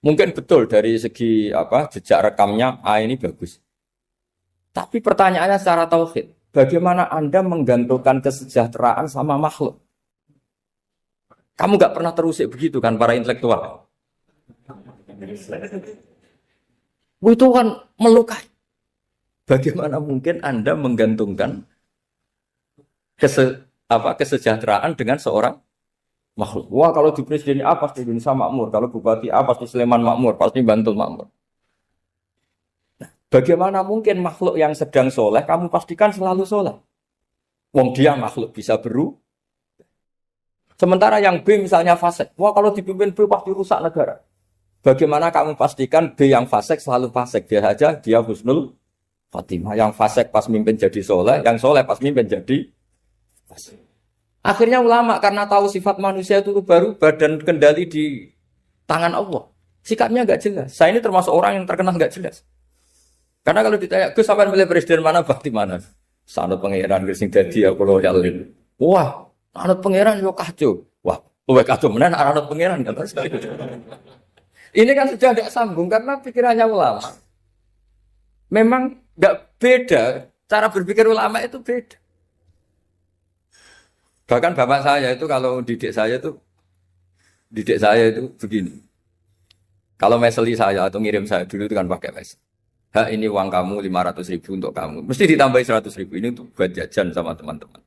Mungkin betul dari segi jejak rekamnya A ini bagus. Tapi pertanyaannya secara tauhid, bagaimana Anda menggantungkan kesejahteraan sama makhluk? Kamu nggak pernah terusik begitu kan para intelektual? Itu kan melukai. Bagaimana mungkin Anda menggantungkan kesejahteraan dengan seorang makhluk? Wah kalau di presiden A pasti Indonesia makmur, kalau bupati A pasti Sleman makmur, pasti Bantul makmur. Nah, bagaimana mungkin makhluk yang sedang soleh kamu pastikan selalu soleh? Wong dia makhluk bisa sementara yang B misalnya fasik, wah kalau dipimpin B pasti rusak negara. Bagaimana kamu pastikan B yang fasik selalu fasik? Dia saja dia husnul Fatimah, yang fasik pas mimpin jadi soleh, yang soleh pas mimpin jadi fasik. Akhirnya ulama karena tahu sifat manusia itu baru badan kendali di tangan Allah. Sikapnya nggak jelas. Saya ini termasuk orang yang terkenal nggak jelas. Karena kalau ditanya, Gus sampai milih presiden mana, bakti mana? Sanut pangeran sing dadi aku loyal. Wah, anut pangeran yo kacau. Wah, luwih kacau menan anut pangeran kan. Ini kan sudah tidak sambung karena pikirannya ulama. Memang nggak beda, cara berpikir ulama itu beda. Bahkan bapak saya itu kalau didik saya itu begini. Kalau meseli saya atau ngirim saya dulu itu kan pakai mesel. Ini uang kamu 500.000 untuk kamu. Mesti ditambahi 100.000 ini untuk buat jajan sama teman-teman.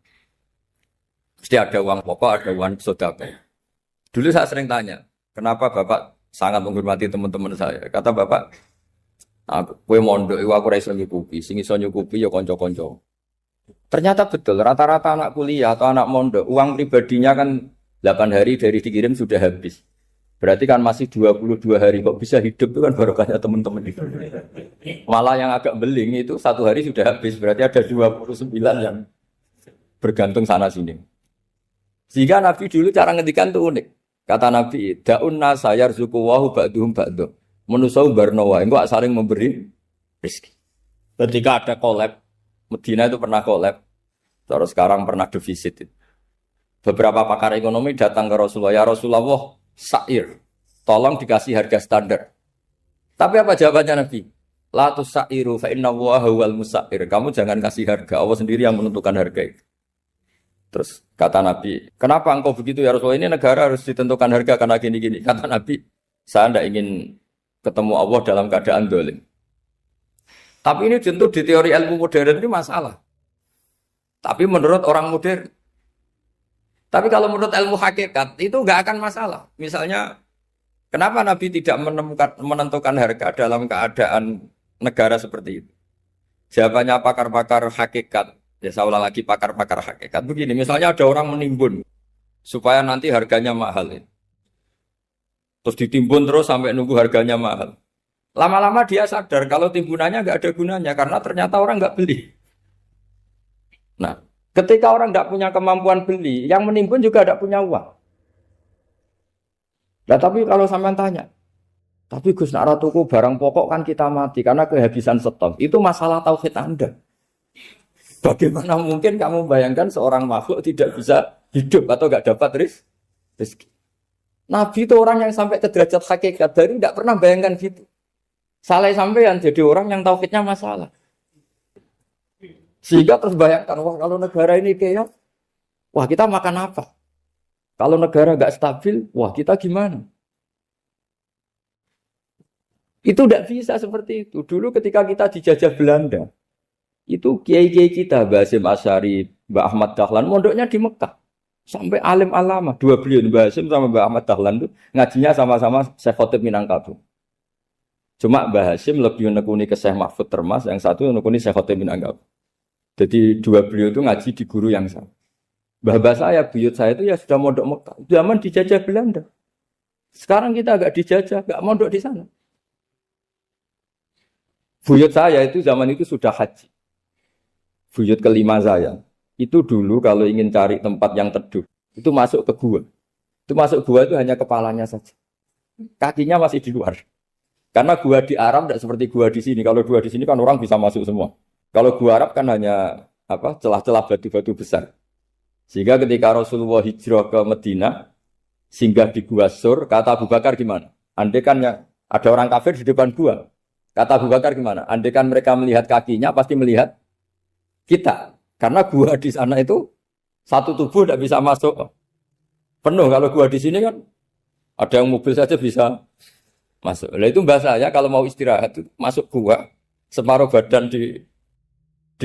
Mesti ada uang pokok, ada uang sodako. Dulu saya sering tanya, kenapa bapak sangat menghormati teman-teman saya? Kata bapak, kowe mondok iku aku ora iso nyukupi, sing iso nyukupi ya kanca-kanca. Ternyata betul, rata-rata anak kuliah atau anak mondok, uang pribadinya kan 8 hari dari dikirim sudah habis. Berarti kan masih 22 hari kok bisa hidup itu kan barokahnya teman-teman itu. Malah yang agak beling itu 1 hari sudah habis, berarti ada 29 yang bergantung sana sini. Sehingga Nabi dulu cara ngendikan itu unik. Kata Nabi, da'un nasa yarzuqu wahu ba'duhum ba'du. Menusau barnawa, engkau saling memberi rezeki. Ketika ada collab, Medina itu pernah collab, terus sekarang pernah defisit. Beberapa pakar ekonomi datang ke Rasulullah, ya Rasulullah, sa'ir, tolong dikasih harga standar. Tapi apa jawabannya Nabi? La tusairu fa inna Allaha huwal musair. Kamu jangan kasih harga, Allah sendiri yang menentukan harga itu. Terus kata Nabi, kenapa engkau begitu ya Rasulullah? Ini negara harus ditentukan harga karena gini-gini. Kata Nabi, saya tidak ingin ketemu Allah dalam keadaan dolim. Tapi ini tentu di teori ilmu modern ini masalah. Tapi menurut orang modern. Tapi kalau menurut ilmu hakikat itu nggak akan masalah. Misalnya, kenapa Nabi tidak menentukan harga dalam keadaan negara seperti itu? Jawabannya pakar-pakar hakikat. Ya saya ulang lagi pakar-pakar hakikat. Begini, misalnya ada orang menimbun supaya nanti harganya mahal. Terus ditimbun terus sampai nunggu harganya mahal. Lama-lama dia sadar kalau timbunannya nggak ada gunanya karena ternyata orang nggak beli. Nah, ketika orang nggak punya kemampuan beli, yang menimbun juga nggak punya uang. Nah, tapi kalau sampean tanya, tapi Gus nak tuku barang pokok kan kita mati karena kehabisan stok. Itu masalah tauhid Anda. Bagaimana mungkin kamu bayangkan seorang makhluk tidak bisa hidup atau nggak dapat rezeki? Nabi itu orang yang sampai ke derajat hakikat, dari tidak pernah bayangkan gitu. Salah sampean jadi orang yang tauhidnya masalah. Sehingga terus bayangkan, wah kalau negara ini kayak, wah kita makan apa? Kalau negara nggak stabil, wah kita gimana? Itu tidak bisa seperti itu. Dulu ketika kita dijajah Belanda, itu kiai-kiai kita, Mbah Hasyim Asy'ari, Mbah Ahmad Dahlan, mondoknya di Mekah. Sampai alim alama, dua beliau, Mbah Hasyim sama Mbah Ahmad Dahlan itu ngajinya sama-sama Syekh Khotib Minangkabau. Cuma Mbah Hasyim lebih menekuni ke Syekh Mahfud Termas, yang satu menekuni Syekh Khotib Minangkabau. Jadi dua beliau itu ngaji di guru yang sama. Mbah saya, buyut saya itu ya sudah mondok Mekah. Zaman dijajah Belanda. Sekarang kita agak dijajah, agak mondok di sana. Buyut saya itu zaman itu sudah haji. Buyut kelima saya. Itu dulu kalau ingin cari tempat yang teduh, itu masuk ke gua. Itu masuk gua itu hanya kepalanya saja. Kakinya masih di luar. Karena gua di Arab tidak seperti gua di sini. Kalau gua di sini kan orang bisa masuk semua. Kalau gua Arab kan hanya celah-celah batu-batu besar. Sehingga ketika Rasulullah hijrah ke Madinah, singgah di Gua Sur, kata Abu Bakar gimana? Andai kan ada orang kafir di depan gua. Kata Abu Bakar gimana? Andai kan mereka melihat kakinya, pasti melihat kita. Karena gua di sana itu satu tubuh tidak bisa masuk penuh. Kalau gua di sini kan ada yang mobil saja bisa masuk. Nah itu bahasa ya kalau mau istirahat itu masuk gua, separuh badan di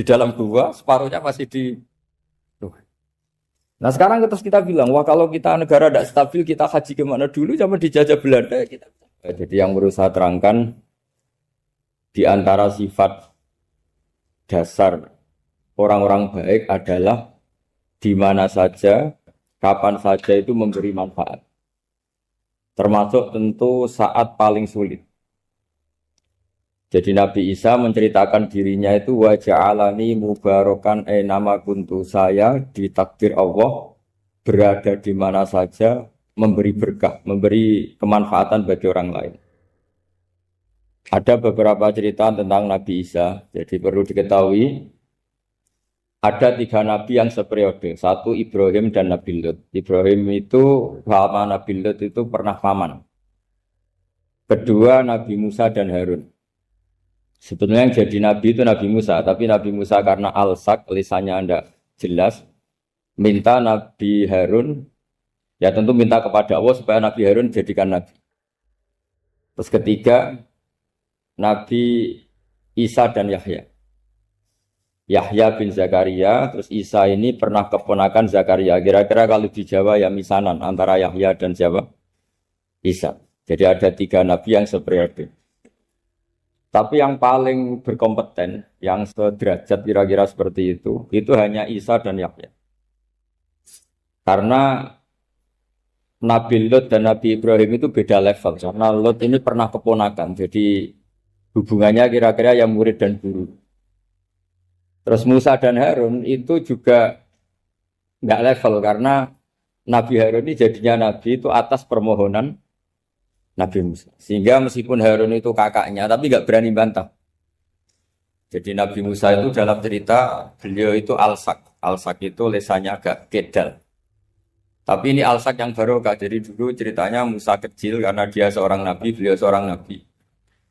dalam gua, separuhnya masih di. Nah sekarang terus kita bilang, wah kalau kita negara tidak stabil, kita haji kemana dulu? Zaman dijajah Belanda kita. Jadi yang berusaha terangkan di antara sifat dasar orang-orang baik adalah di mana saja, kapan saja itu memberi manfaat. Termasuk tentu saat paling sulit. Jadi Nabi Isa menceritakan dirinya itu wa ja'alani mubarakan nama kuntu, saya ditakdir Allah berada di mana saja memberi berkah, memberi kemanfaatan bagi orang lain. Ada beberapa cerita tentang Nabi Isa. Jadi perlu diketahui ada 3 nabi yang seperiode. Satu Ibrahim dan Nabi Lut. Ibrahim itu sama Nabi Lut itu pernah paman. Kedua Nabi Musa dan Harun. Sebetulnya yang jadi nabi itu Nabi Musa, tapi Nabi Musa karena alsak, lisannya tidak jelas, minta Nabi Harun, ya tentu minta kepada Allah supaya Nabi Harun jadikan nabi. Terus ketiga, Nabi Isa dan Yahya. Yahya bin Zakaria, terus Isa ini pernah keponakan Zakaria. Kira-kira kalau di Jawa ya misanan antara Yahya dan siapa? Isa. Jadi ada 3 nabi yang seperiode. Tapi yang paling berkompeten, yang sederajat kira-kira seperti itu hanya Isa dan Yahya. Karena Nabi Lut dan Nabi Ibrahim itu beda level. Karena Lut ini pernah keponakan, jadi hubungannya kira-kira yang murid dan guru. Terus Musa dan Harun itu juga nggak level, karena Nabi Harun ini jadinya Nabi itu atas permohonan Nabi Musa. Sehingga meskipun Harun itu kakaknya, tapi nggak berani bantah. Jadi Nabi Musa itu dalam cerita, beliau itu alsak. Alsak itu lesannya agak kedal. Tapi ini alsak yang barokah. Jadi dulu ceritanya Musa kecil, karena dia seorang Nabi, beliau seorang Nabi.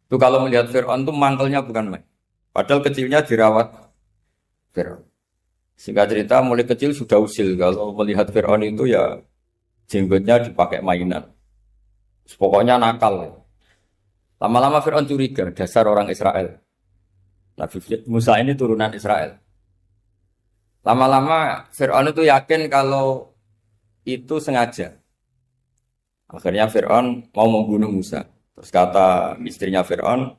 Itu kalau melihat Fir'aun itu mangkelnya bukan main. Padahal kecilnya dirawat Fir'aun. Singkat cerita mulai kecil sudah usil. Kalau melihat Fir'aun itu ya jenggotnya dipakai mainan. Pokoknya nakal. Lama-lama Fir'aun curiga, dasar orang Israel. Nabi Musa ini turunan Israel. Lama-lama Fir'aun itu yakin kalau itu sengaja. Akhirnya Fir'aun mau membunuh Musa. Terus kata istrinya Fir'aun,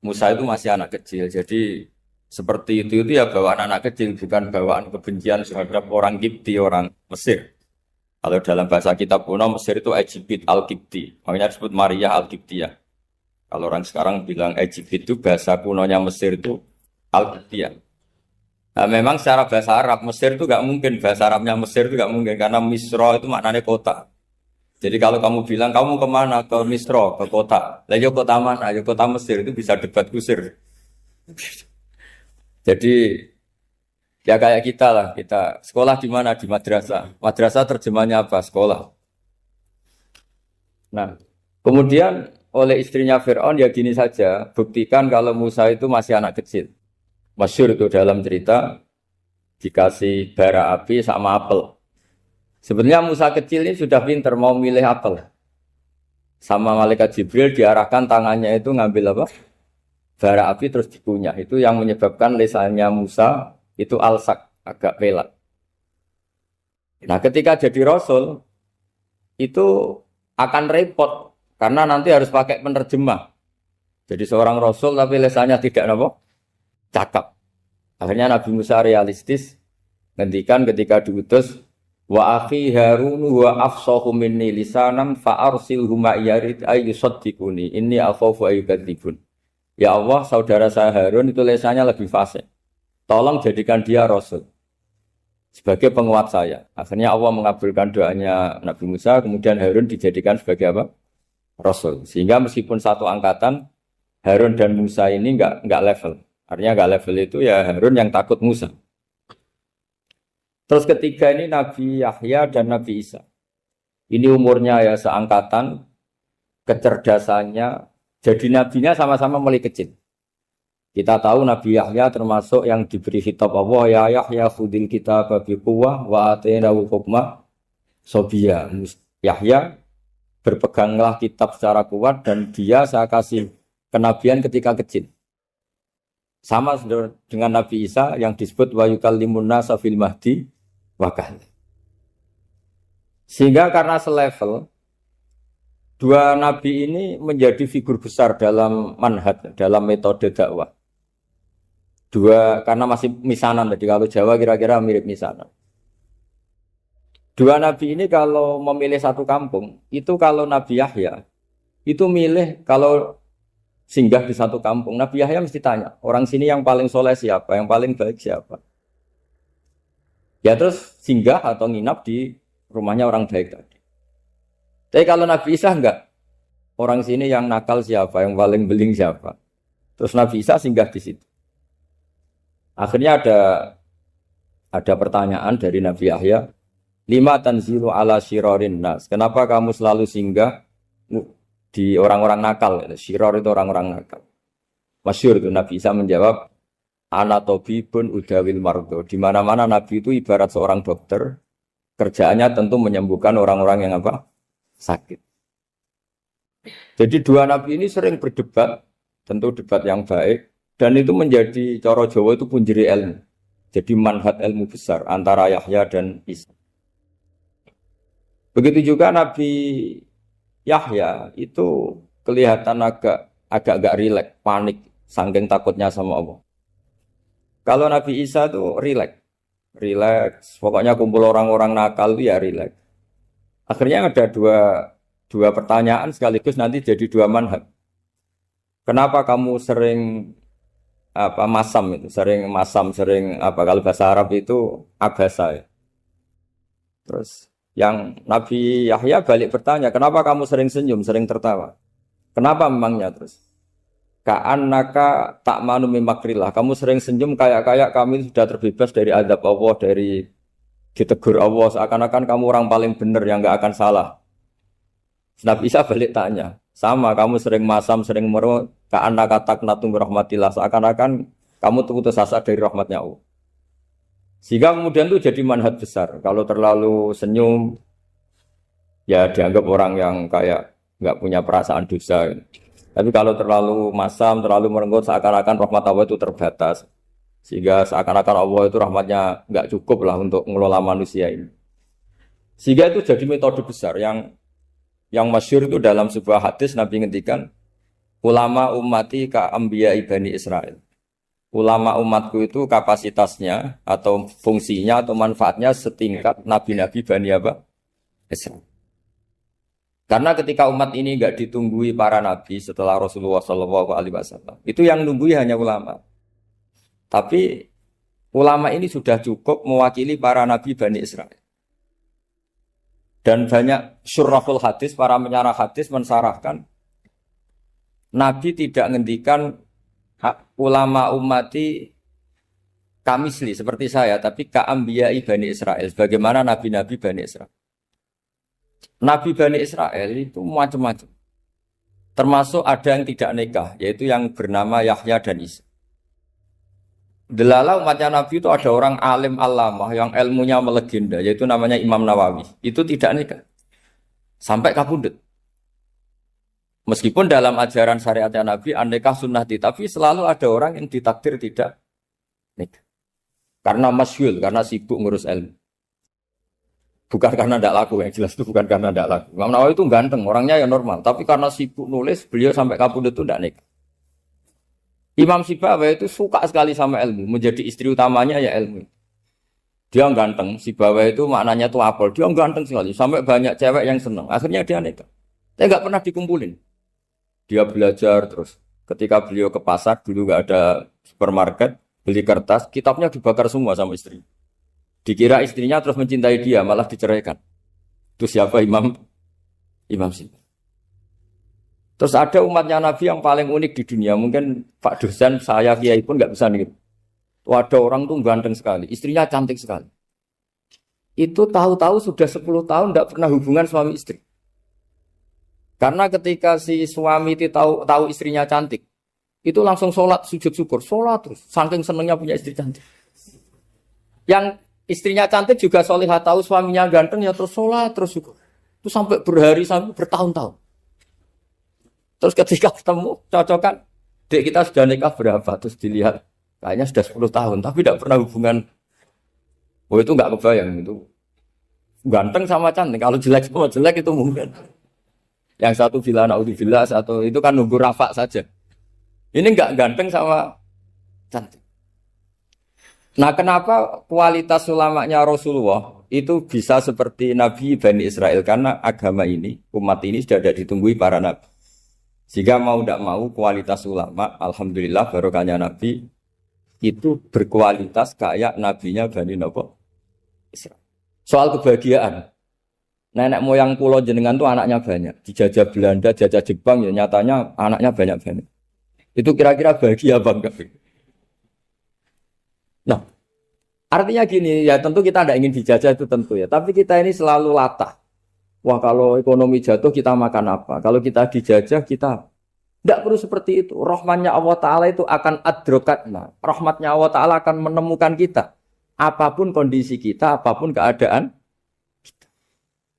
Musa itu masih anak kecil. Jadi seperti itu ya bawaan anak kecil, bukan bawaan kebencian terhadap orang Kipti, orang Mesir. Kalau dalam bahasa kitab kuno Mesir itu Egypt Al-Kipti, makanya disebut Maria Al-Kiptiyah. Kalau orang sekarang bilang Egypt itu bahasa kunonya Mesir itu Al-Kiptiyah. Nah, memang secara bahasa Arab Mesir itu nggak mungkin, bahasa Arabnya Mesir itu nggak mungkin karena Misro itu maknanya kota. Jadi kalau kamu bilang kamu kemana, ke Misro, ke kota, lalu kota mana, ayo kota Mesir, itu bisa debat kusir. Jadi ya kayak kita lah, kita sekolah di mana? Di madrasah. Madrasah terjemahnya apa? Sekolah. Nah, kemudian oleh istrinya Fir'aun ya gini saja, buktikan kalau Musa itu masih anak kecil. Masyhur itu dalam cerita dikasih bara api sama apel. Sebenarnya Musa kecil ini sudah pinter mau milih apel. Sama malaikat Jibril diarahkan tangannya itu ngambil apa? Bara api terus dikunyah. Itu yang menyebabkan lisannya Musa itu alsak, agak pelat. Nah, ketika jadi rasul itu akan repot karena nanti harus pakai penerjemah. Jadi seorang rasul tapi lisannya tidak apa? Cakap. Akhirnya Nabi Musa realistis ngendikan ketika diutus wa akhi Harun wa afsahu minni lisanan fa arsilhu ma'iyarid ayyusaddiquni inni akhafu ayyukadzibun. Ya Allah, saudara saya Harun itu lisannya lebih fasih. Tolong jadikan dia rasul sebagai penguat saya. Akhirnya Allah mengabulkan doanya Nabi Musa, kemudian Harun dijadikan sebagai apa? Rasul. Sehingga meskipun satu angkatan, Harun dan Musa ini enggak level. Artinya enggak level itu ya Harun yang takut Musa. Terus ketiga ini Nabi Yahya dan Nabi Isa. Ini umurnya ya seangkatan, kecerdasannya, jadi nabinya sama-sama mulai kecil. Kita tahu Nabi Yahya termasuk yang diberi khitab Allah, ya Yahya khudil kitab biquwwah wa atainahu hukma sobiyya. Yahya berpeganglah kitab secara kuat dan dia saya kasih kenabian ketika kecil. Sama dengan Nabi Isa yang disebut wa yukallimun nasa fil mahdi wa kahla. Sehingga karena selevel dua nabi ini menjadi figur besar dalam manhaj, dalam metode dakwah. Dua, karena masih misanan tadi, kalau Jawa kira-kira mirip misanan. Dua nabi ini kalau memilih satu kampung, itu kalau Nabi Yahya, itu milih kalau singgah di satu kampung, Nabi Yahya mesti tanya, orang sini yang paling soleh siapa, yang paling baik siapa. Ya terus singgah atau nginap di rumahnya orang baik tadi. Tapi kalau Nabi Isa enggak, orang sini yang nakal siapa, yang paling beling siapa. Terus Nabi Isa singgah di situ. Akhirnya ada pertanyaan dari Nabi Yahya, lima tanzilu ala syirarin nas. Kenapa kamu selalu singgah di orang-orang nakal? Syiror itu orang-orang nakal. Masyhur itu Nabi Isa menjawab, ana tabibun udawil mardo. Di mana-mana Nabi itu ibarat seorang dokter, kerjaannya tentu menyembuhkan orang-orang yang apa? Sakit. Jadi dua nabi ini sering berdebat, tentu debat yang baik. Dan itu menjadi cara Jawa itu punjeri ilmu. Jadi manhaj ilmu besar antara Yahya dan Isa. Begitu juga Nabi Yahya itu kelihatan agak rileks, panik, saking takutnya sama Allah. Kalau Nabi Isa itu rileks. Pokoknya kumpul orang-orang nakal itu ya rileks. Akhirnya ada dua pertanyaan sekaligus nanti jadi dua manhaj. Kenapa kamu sering sering kalau bahasa Arab itu abasa ya. Terus yang Nabi Yahya balik bertanya, kenapa kamu sering senyum, sering tertawa? Kenapa memangnya terus? Ka'annaka ta'manu mimakrillah. Kamu sering senyum kayak kami sudah terbebas dari azab Allah, dari ditegur Allah, seakan-akan kamu orang paling benar yang enggak akan salah. Nabi Isa balik tanya, sama kamu sering masam, sering meru, ka'annaka taqnatu min rahmatillah, seakan-akan kamu putus asa dari rahmatnya Allah. Sehingga kemudian itu jadi manhaj besar. Kalau terlalu senyum, ya dianggap orang yang kayak nggak punya perasaan dosa. Tapi kalau terlalu masam, terlalu merenggut, seakan-akan rahmat Allah itu terbatas. Sehingga seakan-akan Allah itu rahmatnya nggak cukup lah untuk mengelola manusia ini. Sehingga itu jadi metode besar yang masyhur itu dalam sebuah hadis Nabi ngendikan, ulama ummati ka anbiya Bani Israil. Ulama umatku itu kapasitasnya atau fungsinya atau manfaatnya setingkat nabi-nabi Bani Israil. Karena ketika umat ini enggak ditunggui para nabi setelah Rasulullah SAW, itu yang nunggui hanya ulama. Tapi ulama ini sudah cukup mewakili para nabi Bani Israil. Dan banyak syurahul hadis, para menyarah hadis mensarahkan Nabi tidak ngendikan ulama ummati kamisli seperti saya, tapi ka'ambiyai Bani Israel, bagaimana nabi-nabi Bani Israel. Nabi Bani Israel itu macam-macam. Termasuk ada yang tidak nikah, yaitu yang bernama Yahya dan Isa. Delala umatnya Nabi itu ada orang alim alamah yang ilmunya melegenda, yaitu namanya Imam Nawawi. Itu tidak nikah. Sampai kabudut. Meskipun dalam ajaran syariatnya Nabi, nikah sunnati, tapi selalu ada orang yang ditakdir tidak nikah. Karena masyhul, karena sibuk ngurus ilmu. Bukan karena tidak laku, yang jelas itu bukan karena tidak laku. Imam Nawawi itu ganteng, orangnya ya normal. Tapi karena sibuk nulis, beliau sampai kabudut itu tidak nikah. Imam Sibawayh itu suka sekali sama ilmu, menjadi istri utamanya ya ilmu. Dia ganteng, Sibawayh itu maknanya tuh apel, dia ganteng sekali, sampai banyak cewek yang senang. Akhirnya dia nikah. Tapi nggak pernah dikumpulin. Dia belajar terus. Ketika beliau ke pasar, dulu nggak ada supermarket, beli kertas, kitabnya dibakar semua sama istri. Dikira istrinya terus mencintai dia, malah diceraikan. Itu siapa Imam Sibawayh. Terus ada umatnya Nabi yang paling unik di dunia. Mungkin Pak dosen, saya kiai pun nggak bisa nih. Ada orang tuh ganteng sekali, istrinya cantik sekali. Itu tahu-tahu sudah 10 tahun tidak pernah hubungan suami istri. Karena ketika si suami itu tahu istrinya cantik, itu langsung sholat sujud syukur, sholat terus. Saking senengnya punya istri cantik. Yang istrinya cantik juga solihah, tahu suaminya ganteng ya terus sholat terus syukur. Itu sampai berhari sampai bertahun-tahun. Terus ketika ketemu, cocokan, dek kita sudah nikah berapa? Terus dilihat, kayaknya sudah 10 tahun, tapi tidak pernah hubungan. Oh itu nggak kebayang, itu ganteng sama cantik. Kalau jelek sama jelek itu mungkin. Yang satu bila naudzubillah, satu itu kan nunggu rafa saja. Ini nggak ganteng sama cantik. Nah kenapa kualitas ulamanya Rasulullah itu bisa seperti Nabi Bani Israel? Karena agama ini, umat ini sudah ada ditunggui para nabi. Sehingga mau tidak mau kualitas ulama, alhamdulillah barokahnya Nabi itu berkualitas kayak nabinya Bani Israel. Soal kebahagiaan, nenek moyang pulau jenengan tuh anaknya banyak, dijajah Belanda, jajah Jepang ya nyatanya anaknya banyak. Itu kira-kira bahagia apa enggak? Nah, artinya gini ya tentu kita tidak ingin dijajah itu tentu ya, tapi kita ini selalu latah. Wah kalau ekonomi jatuh kita makan apa? Kalau kita dijajah kita tidak perlu seperti itu. Rahmatnya Allah Ta'ala itu akan adrokatna. Rahmatnya Allah Ta'ala akan menemukan kita. Apapun kondisi kita, apapun keadaan kita.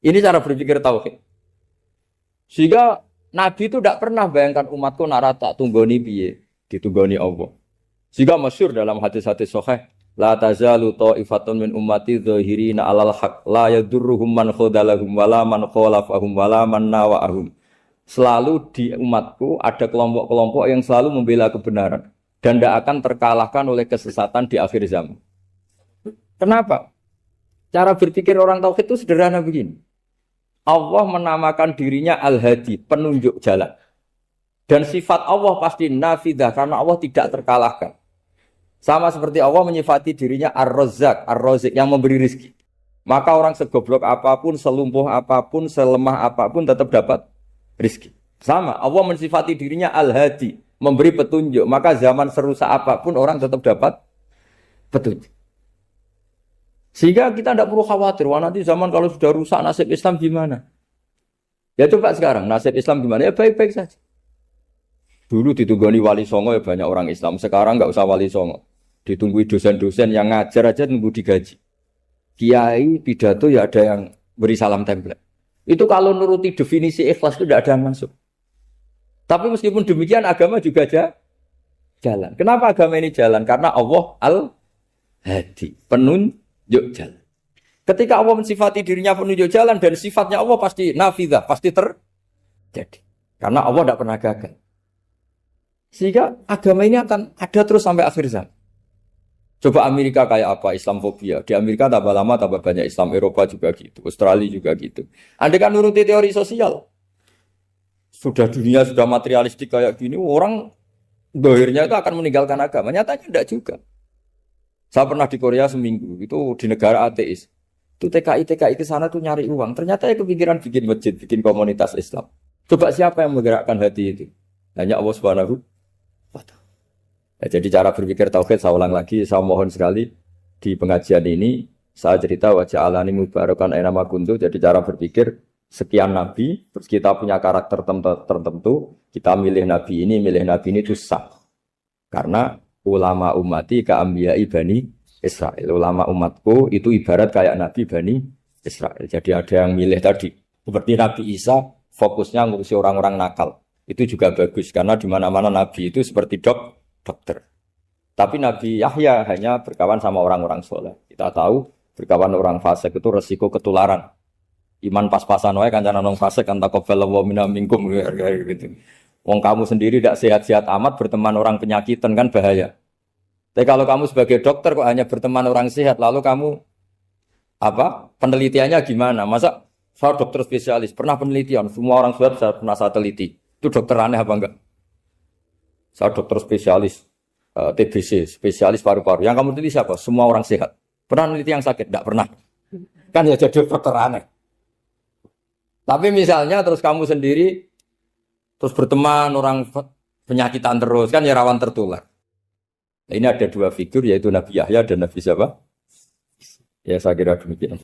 Ini cara berpikir tauhid. Sehingga Nabi itu tidak pernah bayangkan umatku narata tunggoni piye, ditunggoni Allah. Sehingga masyhur dalam hadis-hadis sahih, la tazalu ta'ifatun min ummati dzahirina 'alal haq la yadurruhum man khadalahum wala man khalafahum wala man nawa'ahum. Selalu di umatku ada kelompok-kelompok yang selalu membela kebenaran dan tidak akan terkalahkan oleh kesesatan di akhir zaman. Kenapa? Cara berpikir orang tauhid itu sederhana begini. Allah menamakan dirinya Al-Hadi, penunjuk jalan. Dan sifat Allah pasti nafidah karena Allah tidak terkalahkan. Sama seperti Allah menyifati dirinya Ar-Razzaq, Ar-Razik yang memberi rizki. Maka orang segoblok apapun, selumpuh apapun, selemah apapun tetap dapat rizki. Sama, Allah mensifati dirinya Al-Hadi, memberi petunjuk. Maka zaman serusak apapun orang tetap dapat petunjuk. Sehingga kita tidak perlu khawatir, wah nanti zaman kalau sudah rusak nasib Islam gimana? Ya coba sekarang, nasib Islam gimana? Ya baik-baik saja. Dulu ditunggoni wali songo ya banyak orang Islam. Sekarang nggak usah wali songo. Ditunggui dosen-dosen yang ngajar aja nunggu digaji. Kiai pidato ya ada yang beri salam template. Itu kalau nuruti definisi ikhlas itu tidak ada yang masuk. Tapi meskipun demikian agama juga jalan. Kenapa agama ini jalan? Karena Allah Al-Hadi, penunjuk jalan. Ketika Allah mensifati dirinya penunjuk jalan dan sifatnya Allah pasti nafidah, pasti terjadi. Karena Allah tidak pernah gagal. Sehingga agama ini akan ada terus sampai akhir zaman. Coba Amerika kayak apa? Islamofobia. Di Amerika tambah lama tambah banyak Islam. Eropa juga gitu. Australia juga gitu. Andai kan nuruti teori sosial. Sudah dunia sudah materialistik kayak gini. Orang dohirnya itu akan meninggalkan agama. Nyatanya tidak juga. Saya pernah di Korea seminggu. Itu di negara ateis. Itu TKI ke sana tuh nyari uang. Ternyata ya kepikiran bikin masjid, bikin komunitas Islam. Coba siapa yang menggerakkan hati itu? Hanya Allah Subhanahu. Ya, jadi cara berpikir tauhid saya ulang lagi, saya mohon sekali di pengajian ini saya cerita wajah alani mubarakan aina ma kuntu. Jadi cara berpikir sekian nabi, terus kita punya karakter tertentu, kita milih nabi ini itu sah. Karena ulama ummati ka'ambiyai Bani Israel. Ulama umatku itu ibarat kayak nabi Bani Israel. Jadi ada yang milih tadi. Seperti Nabi Isa, fokusnya ngurusi orang-orang nakal. Itu juga bagus, karena di mana-mana nabi itu seperti dokter. Tapi Nabi Yahya hanya berkawan sama orang-orang soleh. Kita tahu, berkawan orang fasik itu resiko ketularan. Iman pas-pasan wae kancanan wong fasik kan taqabbalallahu minna minkum gitu. Wong kamu sendiri tidak sehat-sehat amat berteman orang penyakitan kan bahaya. Tapi kalau kamu sebagai dokter kok hanya berteman orang sehat, lalu kamu apa? Penelitiannya gimana? Masa saya dokter spesialis, pernah penelitian, semua orang sehat saya pernah saya teliti. Itu dokter aneh apa enggak? Saya dokter spesialis TBC, spesialis paru-paru. Yang kamu teliti siapa? Semua orang sehat. Pernah meneliti yang sakit? Enggak pernah. Kan ya jadi dokter aneh. Tapi misalnya terus kamu sendiri terus berteman orang penyakitan terus kan ya rawan tertular. Nah, ini ada dua figur yaitu Nabi Yahya dan Nabi siapa? Ya saya kira demikian.